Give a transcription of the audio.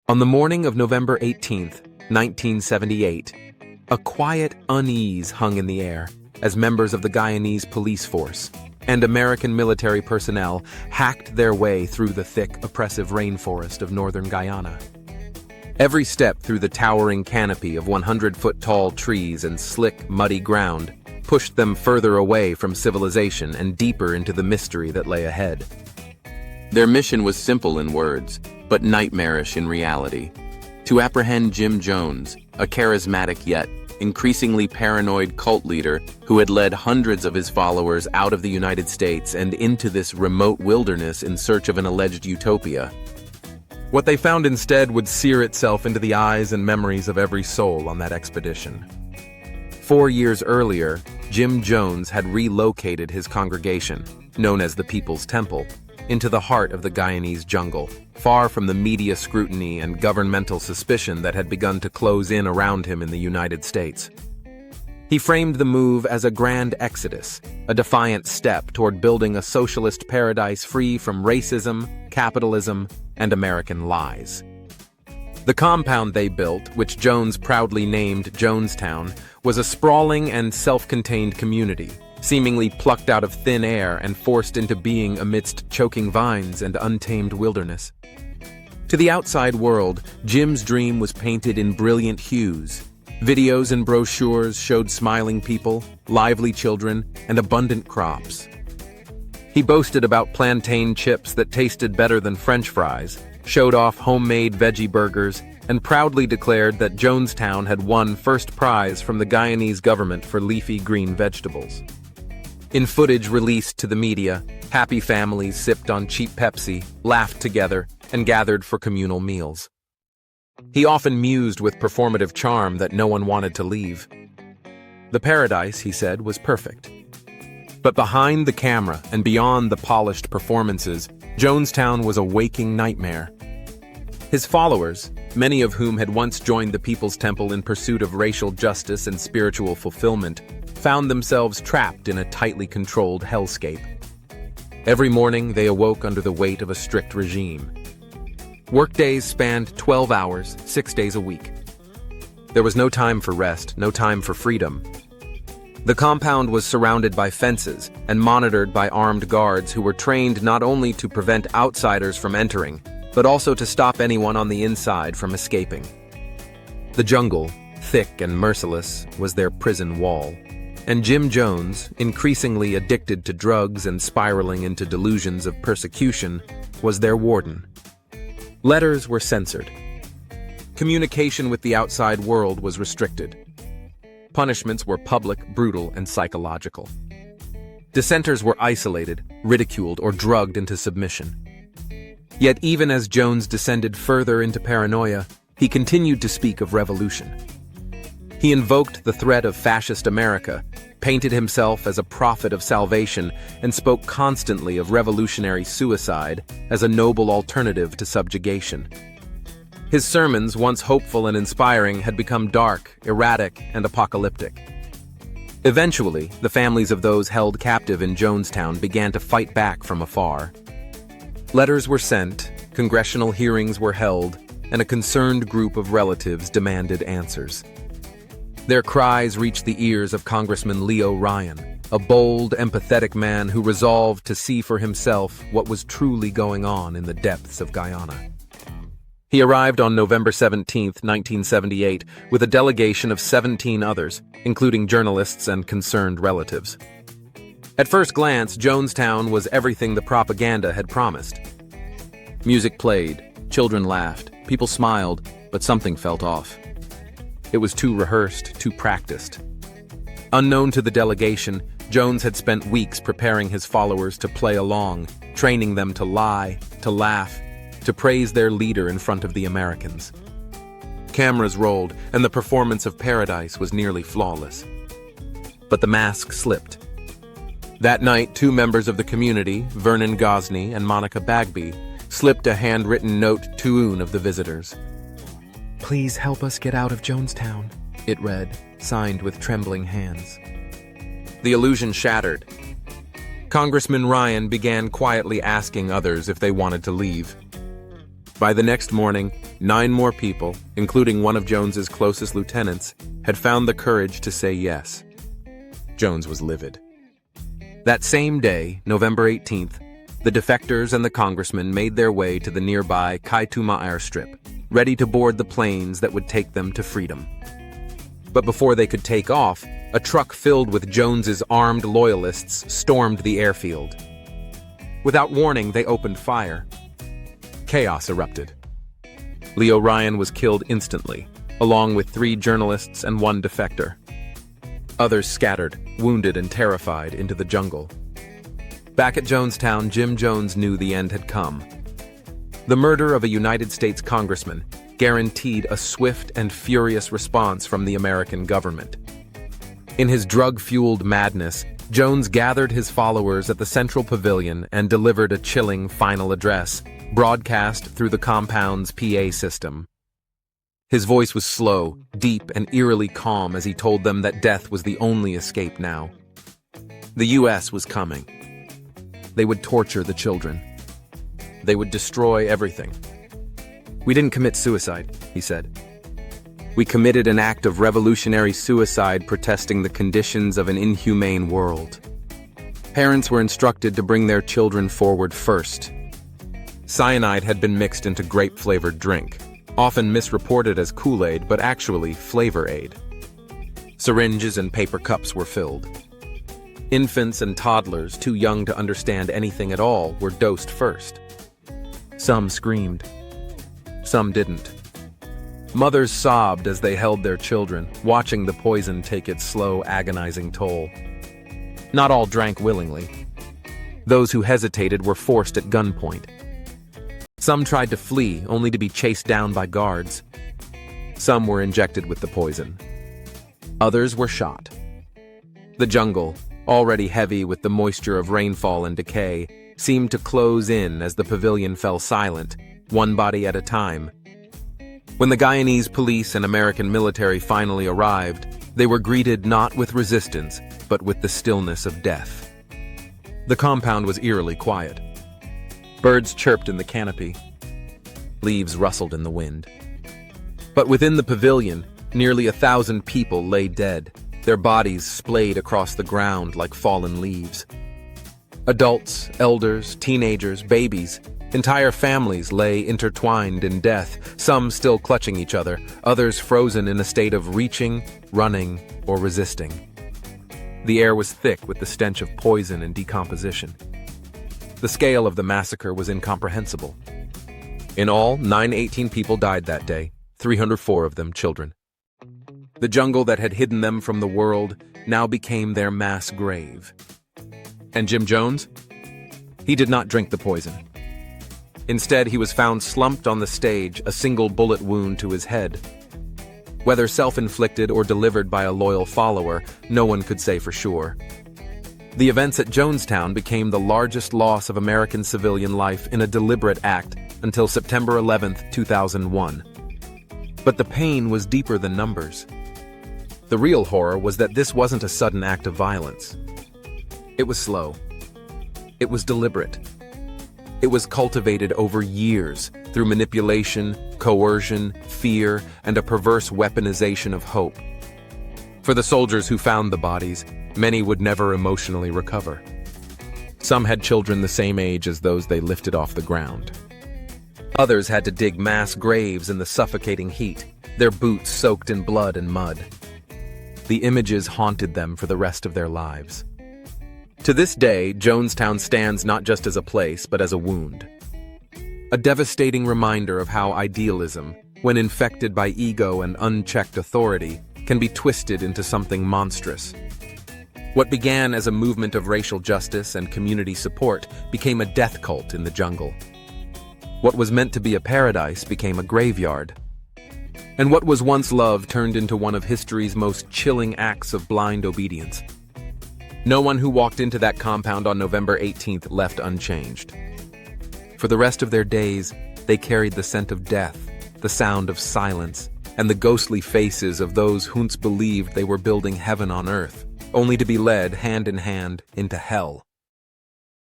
On the morning of November 18th, 1978, a quiet unease hung in the air as members of the Guyanese police force and American military personnel hacked their way through the thick, oppressive rainforest of northern Guyana. Every step through the towering canopy of 100-foot-tall trees and slick, muddy ground pushed them further away from civilization and deeper into the mystery that lay ahead. Their mission was simple in words, but nightmarish in reality: to apprehend Jim Jones, a charismatic yet increasingly paranoid cult leader who had led hundreds of his followers out of the United States and into this remote wilderness in search of an alleged utopia. What they found instead would sear itself into the eyes and memories of every soul on that expedition. 4 years earlier, Jim Jones had relocated his congregation, known as the People's Temple, into the heart of the Guyanese jungle, far from the media scrutiny and governmental suspicion that had begun to close in around him in the United States. He framed the move as a grand exodus, a defiant step toward building a socialist paradise free from racism, capitalism, and American lies. The compound they built, which Jones proudly named Jonestown, was a sprawling and self-contained community, seemingly plucked out of thin air and forced into being amidst choking vines and untamed wilderness. To the outside world, Jim's dream was painted in brilliant hues. Videos and brochures showed smiling people, lively children, and abundant crops. He boasted about plantain chips that tasted better than French fries, showed off homemade veggie burgers, and proudly declared that Jonestown had won first prize from the Guyanese government for leafy green vegetables. In footage released to the media, happy families sipped on cheap Pepsi, laughed together, and gathered for communal meals. He often mused with performative charm that no one wanted to leave. The paradise, he said, was perfect. But behind the camera and beyond the polished performances, Jonestown was a waking nightmare. His followers, many of whom had once joined the People's Temple in pursuit of racial justice and spiritual fulfillment, found themselves trapped in a tightly controlled hellscape. Every morning, they awoke under the weight of a strict regime. Workdays spanned 12 hours, 6 days a week. There was no time for rest, no time for freedom. The compound was surrounded by fences and monitored by armed guards who were trained not only to prevent outsiders from entering, but also to stop anyone on the inside from escaping. The jungle, thick and merciless, was their prison wall. And Jim Jones, increasingly addicted to drugs and spiraling into delusions of persecution, was their warden. Letters were censored. Communication with the outside world was restricted. Punishments were public, brutal, and psychological. Dissenters were isolated, ridiculed, or drugged into submission. Yet even as Jones descended further into paranoia, he continued to speak of revolution. He invoked the threat of fascist America, painted himself as a prophet of salvation, and spoke constantly of revolutionary suicide as a noble alternative to subjugation. His sermons, once hopeful and inspiring, had become dark, erratic, and apocalyptic. Eventually, the families of those held captive in Jonestown began to fight back from afar. Letters were sent, congressional hearings were held, and a concerned group of relatives demanded answers. Their cries reached the ears of Congressman Leo Ryan, a bold, empathetic man who resolved to see for himself what was truly going on in the depths of Guyana. He arrived on November 17, 1978, with a delegation of 17 others, including journalists and concerned relatives. At first glance, Jonestown was everything the propaganda had promised. Music played, children laughed, people smiled, but something felt off. It was too rehearsed, too practiced. Unknown to the delegation, Jones had spent weeks preparing his followers to play along, training them to lie, to laugh, to praise their leader in front of the Americans. Cameras rolled, and the performance of Paradise was nearly flawless. But the mask slipped. That night, two members of the community, Vernon Gosney and Monica Bagby, slipped a handwritten note to one of the visitors. "Please help us get out of Jonestown," it read, signed with trembling hands. The illusion shattered. Congressman Ryan began quietly asking others if they wanted to leave. By the next morning, 9 more people, including one of Jones's closest lieutenants, had found the courage to say yes. Jones was livid. That same day, November 18th, the defectors and the congressman made their way to the nearby Kaituma airstrip, ready to board the planes that would take them to freedom. But before they could take off, a truck filled with Jones's armed loyalists stormed the airfield. Without warning, they opened fire. Chaos erupted. Leo Ryan was killed instantly, along with 3 journalists and 1 defector. Others scattered, wounded and terrified, into the jungle. Back at Jonestown, Jim Jones knew the end had come. The murder of a United States congressman guaranteed a swift and furious response from the American government. In his drug-fueled madness, Jones gathered his followers at the Central Pavilion and delivered a chilling final address, broadcast through the compound's PA system. His voice was slow, deep, and eerily calm as he told them that death was the only escape now. The U.S. was coming. They would torture the children. They would destroy everything. "We didn't commit suicide," he said. "We committed an act of revolutionary suicide protesting the conditions of an inhumane world." Parents were instructed to bring their children forward first. Cyanide had been mixed into grape-flavored drink, often misreported as Kool-Aid but actually Flavor Aid. Syringes and paper cups were filled. Infants and toddlers, too young to understand anything at all, were dosed first. Some screamed. Some didn't. Mothers sobbed as they held their children, watching the poison take its slow, agonizing toll. Not all drank willingly. Those who hesitated were forced at gunpoint. Some tried to flee, only to be chased down by guards. Some were injected with the poison. Others were shot. The jungle, already heavy with the moisture of rainfall and decay, seemed to close in as the pavilion fell silent, one body at a time. When the Guyanese police and American military finally arrived, they were greeted not with resistance, but with the stillness of death. The compound was eerily quiet. Birds chirped in the canopy. Leaves rustled in the wind. But within the pavilion, nearly 1,000 people lay dead, their bodies splayed across the ground like fallen leaves. Adults, elders, teenagers, babies, entire families lay intertwined in death, some still clutching each other, others frozen in a state of reaching, running, or resisting. The air was thick with the stench of poison and decomposition. The scale of the massacre was incomprehensible. In all, 918 people died that day, 304 of them children. The jungle that had hidden them from the world now became their mass grave. And Jim Jones? He did not drink the poison. Instead, he was found slumped on the stage, a single bullet wound to his head. Whether self-inflicted or delivered by a loyal follower, no one could say for sure. The events at Jonestown became the largest loss of American civilian life in a deliberate act until September 11, 2001. But the pain was deeper than numbers. The real horror was that this wasn't a sudden act of violence. It was slow. It was deliberate. It was cultivated over years through manipulation, coercion, fear, and a perverse weaponization of hope. For the soldiers who found the bodies, many would never emotionally recover. Some had children the same age as those they lifted off the ground. Others had to dig mass graves in the suffocating heat, their boots soaked in blood and mud. The images haunted them for the rest of their lives. To this day, Jonestown stands not just as a place, but as a wound. A devastating reminder of how idealism, when infected by ego and unchecked authority, can be twisted into something monstrous. What began as a movement of racial justice and community support became a death cult in the jungle. What was meant to be a paradise became a graveyard. And what was once love turned into one of history's most chilling acts of blind obedience. No one who walked into that compound on November 18th left unchanged. For the rest of their days, they carried the scent of death, the sound of silence, and the ghostly faces of those who once believed they were building heaven on earth, only to be led hand in hand into hell.